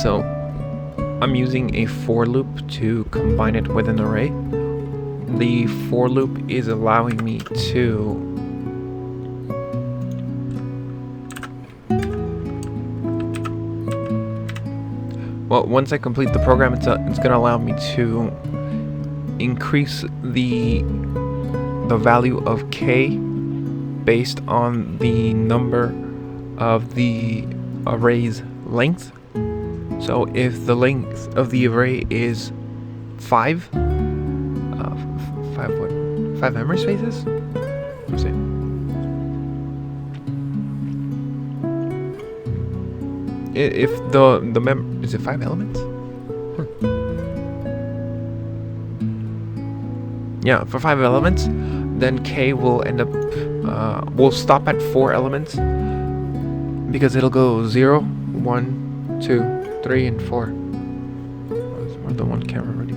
So I'm using a for loop to combine it with an array. The for loop is allowing me to once I complete the program, it's going to allow me to increase the value of k based on the number of the array's length. So if the length of the array is 5 memory spaces? Let's see. If is it 5 elements? Yeah, for 5 elements, then k will end up will stop at 4 elements because it'll go 0, 1, 2, 3, and 4. Where's the one camera already?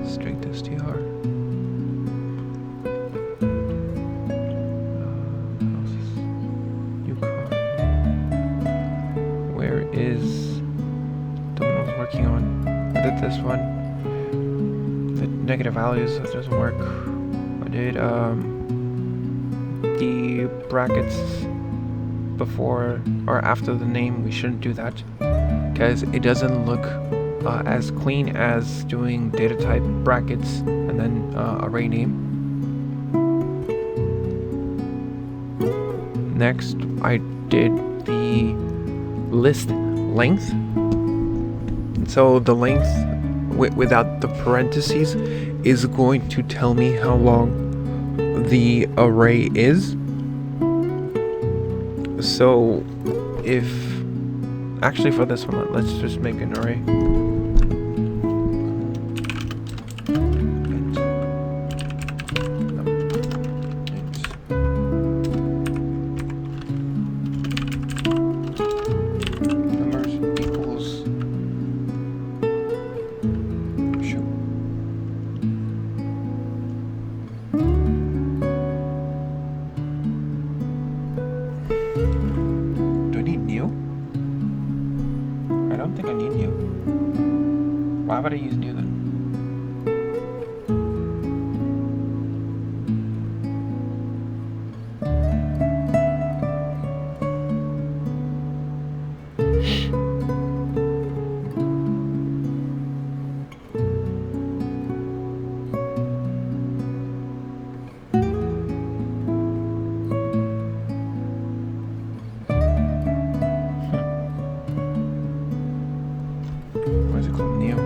Straight STR. Where is the one I was working on? I did this one. The negative values, that doesn't work. I did the brackets before or after the name. We shouldn't do that because it doesn't look as clean as doing data type brackets and then array name. Next, I did the list length. So the length without the parentheses is going to tell me how long the array is. So if actually for this one, let's just make an array. Why would I use new then? Why is it called new?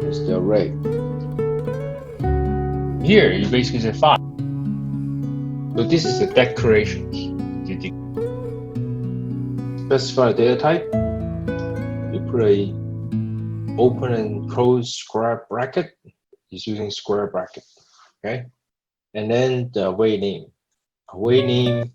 It's the array. Here, you basically say 5. So this is the declarations. You specify data type. You put a open and close square bracket. It's using square bracket. Okay. And then the array name. Array name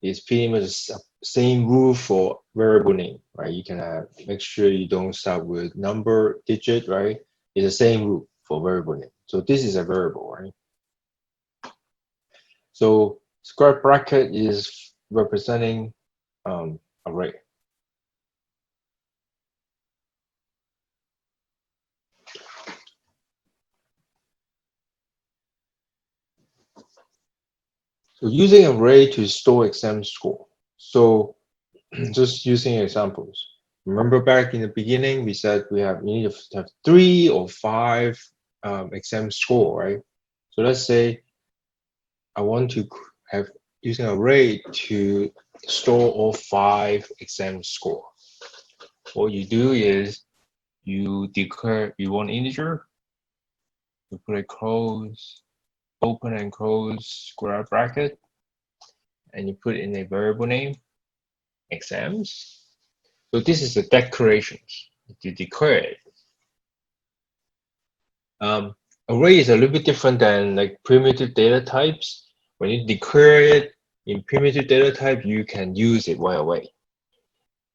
is pretty much the same rule for variable name, right? You can make sure you don't start with number, digit, right? It's the same rule for variable name. So this is a variable, right? So square bracket is representing array. So using array to store exam score. So just using examples. Remember back in the beginning, we said we need to have 3 or 5 exam score, right? So let's say I want to have using array to store all 5 exam score. What you do is you declare you want integer, you put a close, open and close square bracket, and you put in a variable name, exams. So this is the declarations. You declare it. Array is a little bit different than like primitive data types. When you declare it in primitive data type, you can use it right away.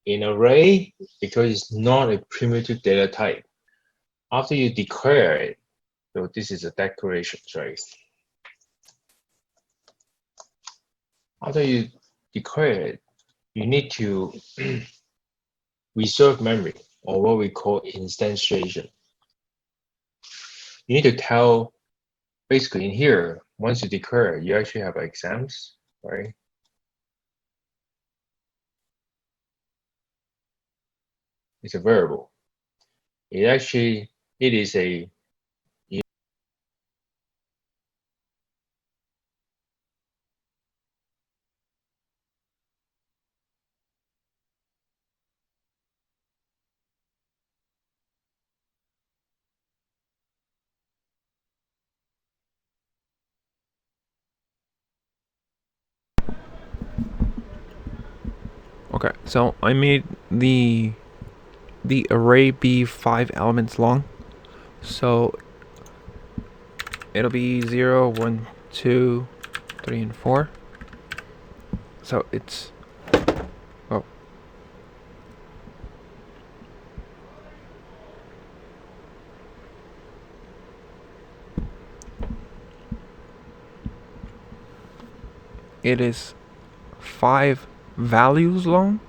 In array, because it's not a primitive data type, after you declare it, so this is a declaration, right? After you declare it, you need to reserve memory, or what we call instantiation. You need to tell, basically in here, once you declare, you actually have exams, right? It's a variable. It is a Okay, so I made the array be 5 elements long. So it'll be 0, 1, 2, 3, and 4. So it's it is 5 values long,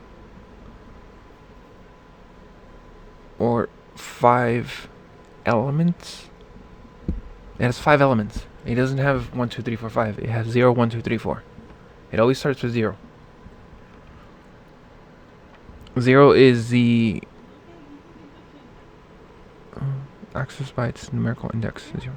or 5 elements. It has 5 elements. It doesn't have 1, 2, 3, 4, 5. It has 0, 1, 2, 3, 4. It always starts with 0. 0 is the access by its numerical index. 0.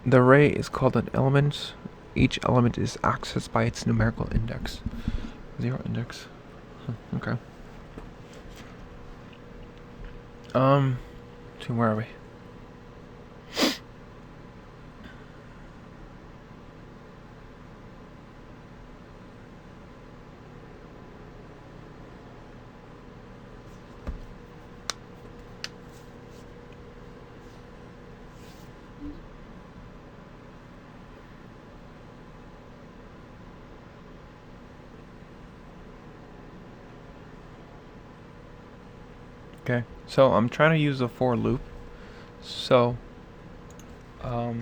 The array is called an element. Each element is accessed by its numerical index. 0 index. Okay. So where are we? Okay, so I'm trying to use a for loop. So, let's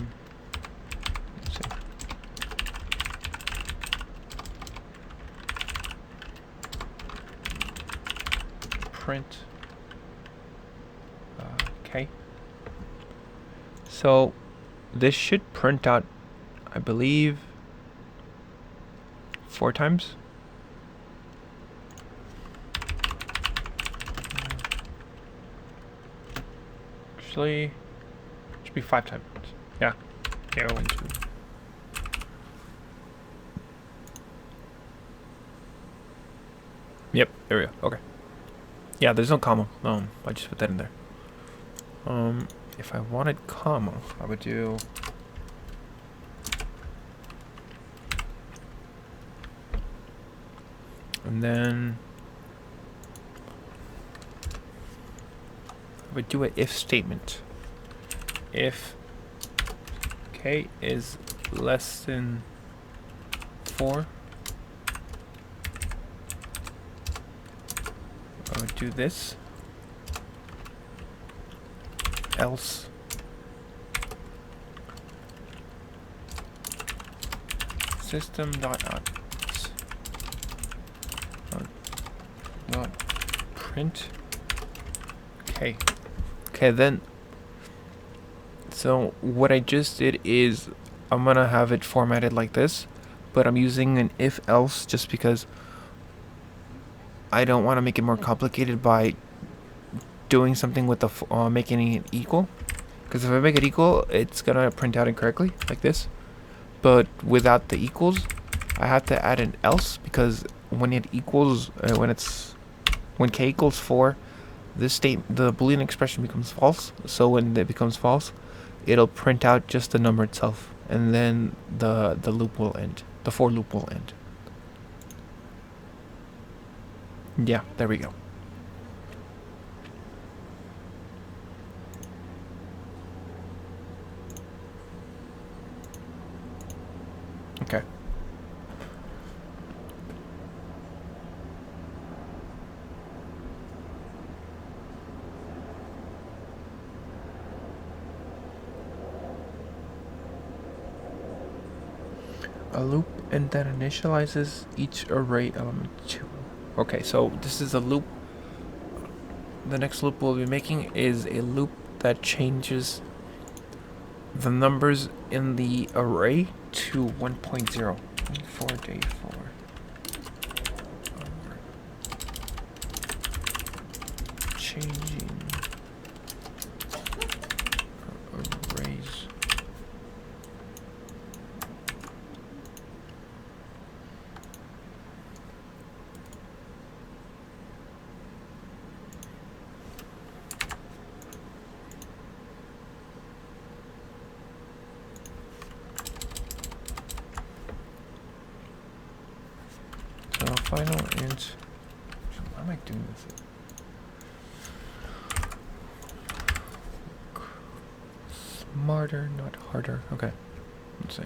see. Print K. So this should print out, I believe, 4 times. Actually, it should be 5 times. Yeah. 0, 1, 2. Yep, there we go. Okay. Yeah, there's no comma. I just put that in there. If I wanted comma, I would do and then I would do an if statement. If k is less than 4, I would do this. Else system dot out dot print okay. Then so what I just did is I'm gonna have it formatted like this, but I'm using an if else just because I don't want to make it more complicated by doing something with the making it equal. Because if I make it equal, it's gonna print out incorrectly like this. But without the equals, I have to add an else, because when it equals, when k equals 4, the Boolean expression becomes false. So when it becomes false, it'll print out just the number itself, and then the loop will end. The for loop will end. Yeah, there we go. Okay. A loop, and that initializes each array element to. Okay, so this is a loop. The next loop we'll be making is a loop that changes the numbers in the array to 1.0 for day 4. Changing arrays. So final int. Why am I doing this? Smarter, not harder. Okay. Let's see.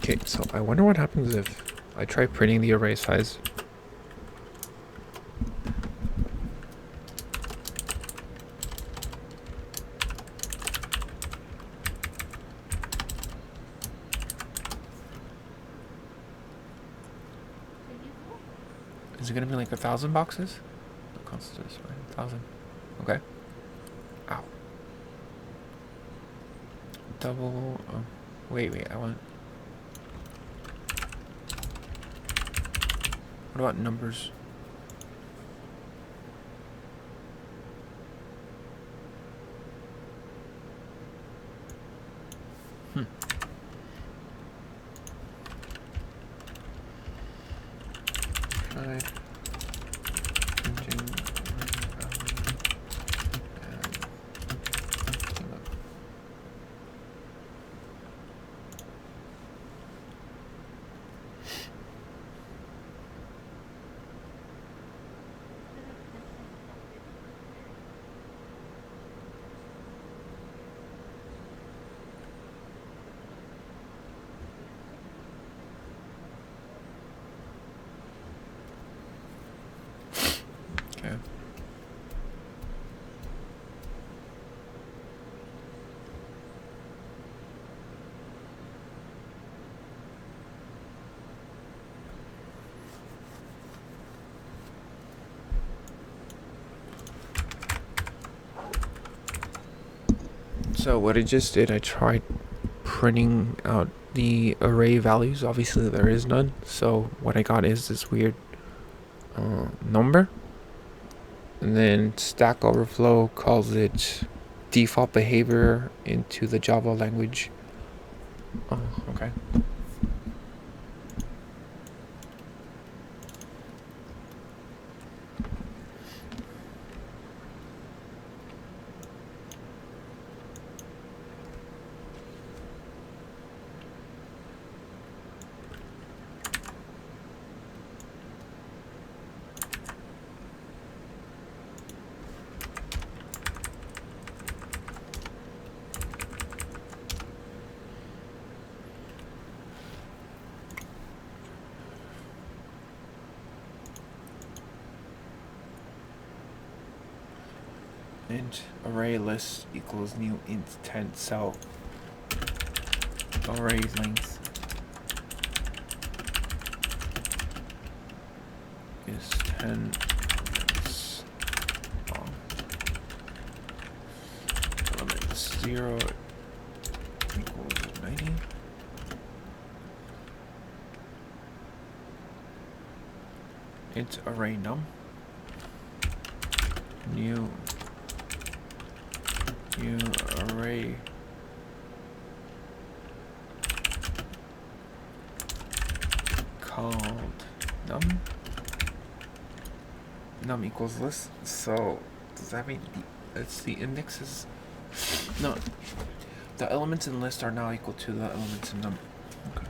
Okay, so I wonder what happens if I try printing the array size. Is it gonna be like 1,000 boxes? The constant is right, 1,000. Okay. Ow. Double. Wait. I want. What about numbers? Try printing okay. So what I just did, I tried printing out the array values. Obviously there is none, so what I got is this weird number. And then Stack Overflow calls it default behavior into the Java language. Oh, okay. Int array list equals new int 10, so array length is 10 is long. Element 0 equals 90. Int array num new array called num equals list. So does that mean the indexes? No, the elements in list are now equal to the elements in num. Okay.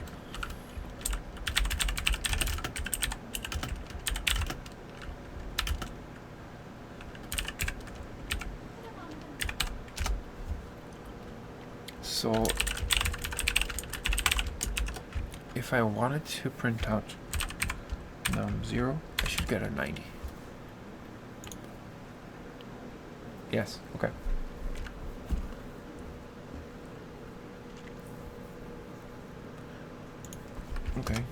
So if I wanted to print out num0, I should get a 90. Yes, okay. Okay.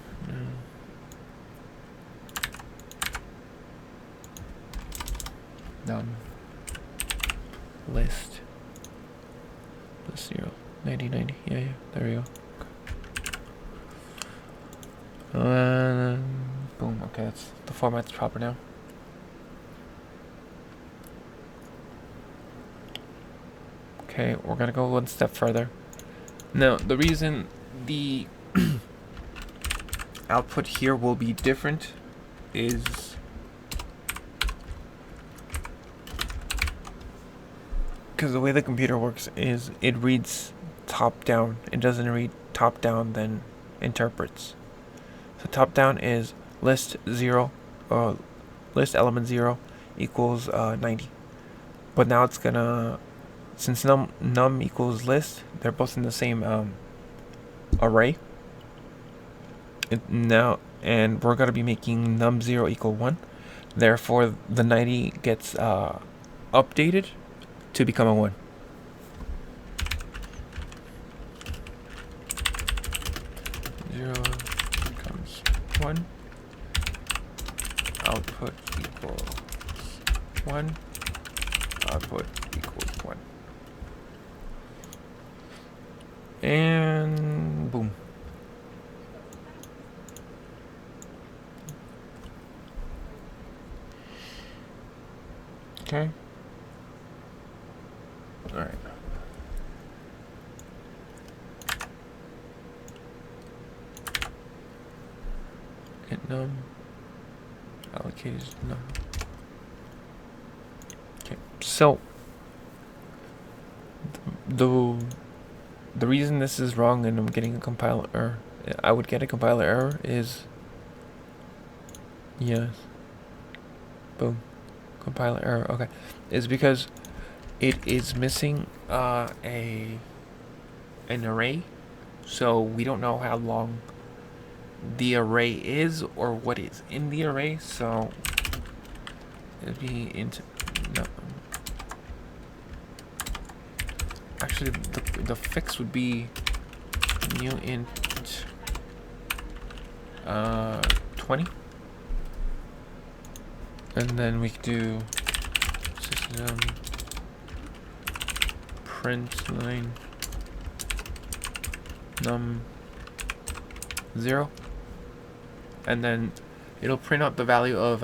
Num list 0 90 90. Yeah, there we go. Boom. Okay, that's the format's proper now. Okay, we're gonna go one step further. Now, the reason the output here will be different is because the way the computer works is it reads top down. It doesn't read top down, then interprets. So top down is list 0, list element 0 equals 90. But now it's gonna, since num equals list, they're both in the same array. And we're gonna be making num0 equal 1. Therefore, the 90 gets updated to become a 1. Becomes 1. Output equals 1. Output equals 1. And boom. Okay. All right. Int num allocated num. Okay. So the reason this is wrong and I'm getting a compiler error, I would get a compiler error is yes. Boom. Compiler error. Okay. Is because it is missing an array, so we don't know how long the array is or what is in the array. So it'd be into no. Actually, the fix would be new int 20, and then we could do system print line num0, and then it'll print out the value of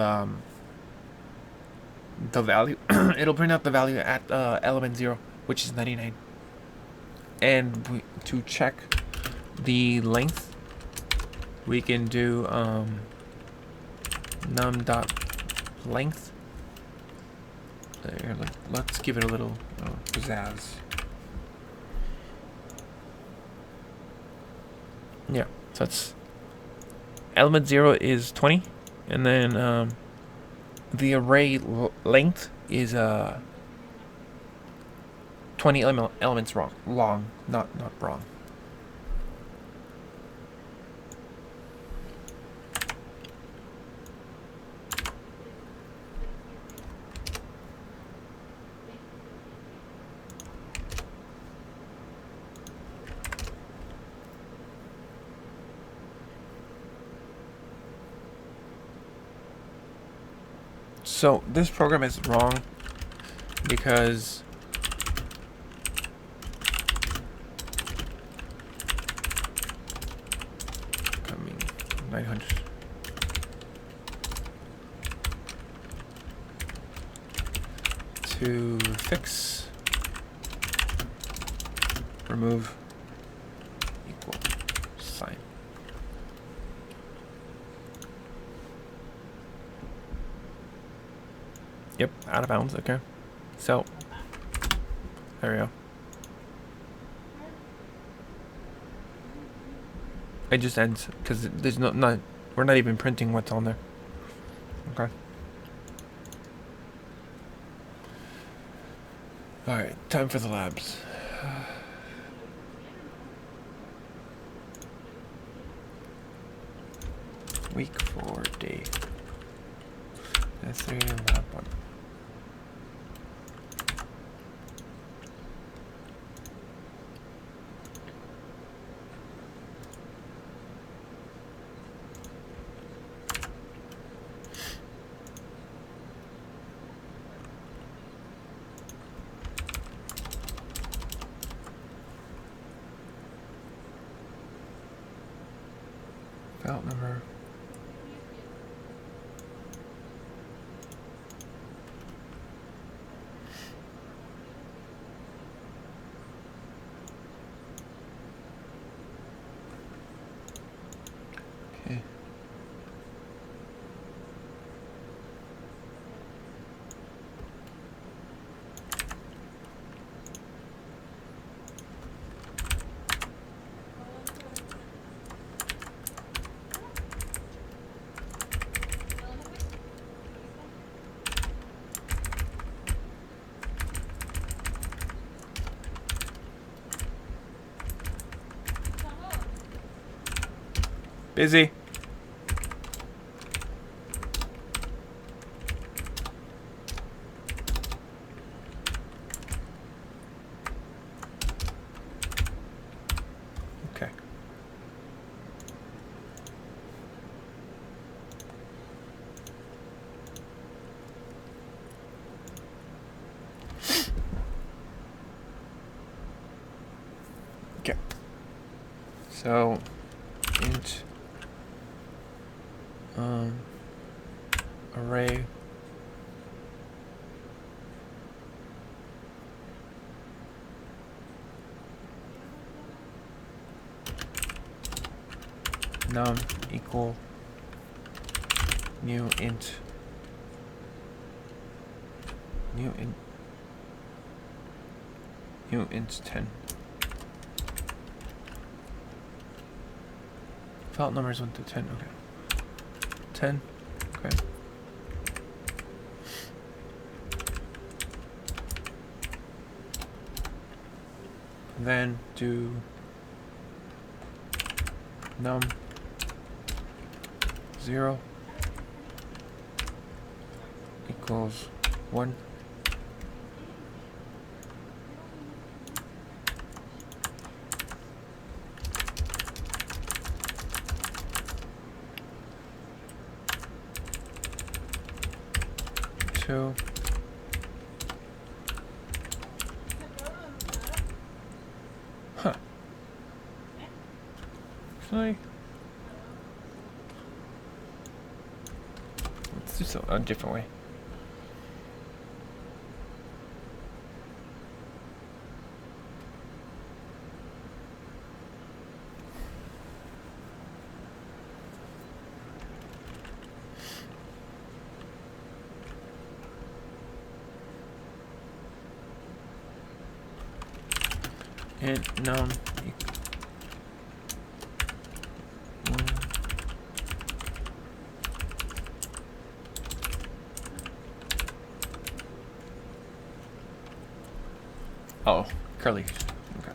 the value. It'll print out the value at element 0, which is 99. And to check the length, we can do num.length. Let's give it a little pizzazz. Yeah, so that's element 0 is 20, and then the array length is 20 elements long, not wrong. So this program is wrong because I mean 900. To fix, remove equal sign. Yep, out of bounds. Okay, so there we go. It just ends because there's we're not even printing what's on there. Okay. All right, time for the labs. Week 4, day. That's 3 and lab 1. File number. Okay. Busy. Okay. Okay. So int array num equal new int 10. File numbers 1 to 10. Okay. 10. Okay. Then do num 0 equals 1. Two. Huh. Actually, let's do so a different way. int num oh, curly. Okay.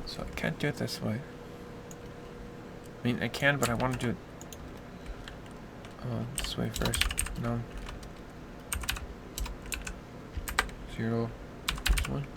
So I can't do it this way. I mean, I can, but I want to do it this way first. No. 0, 1.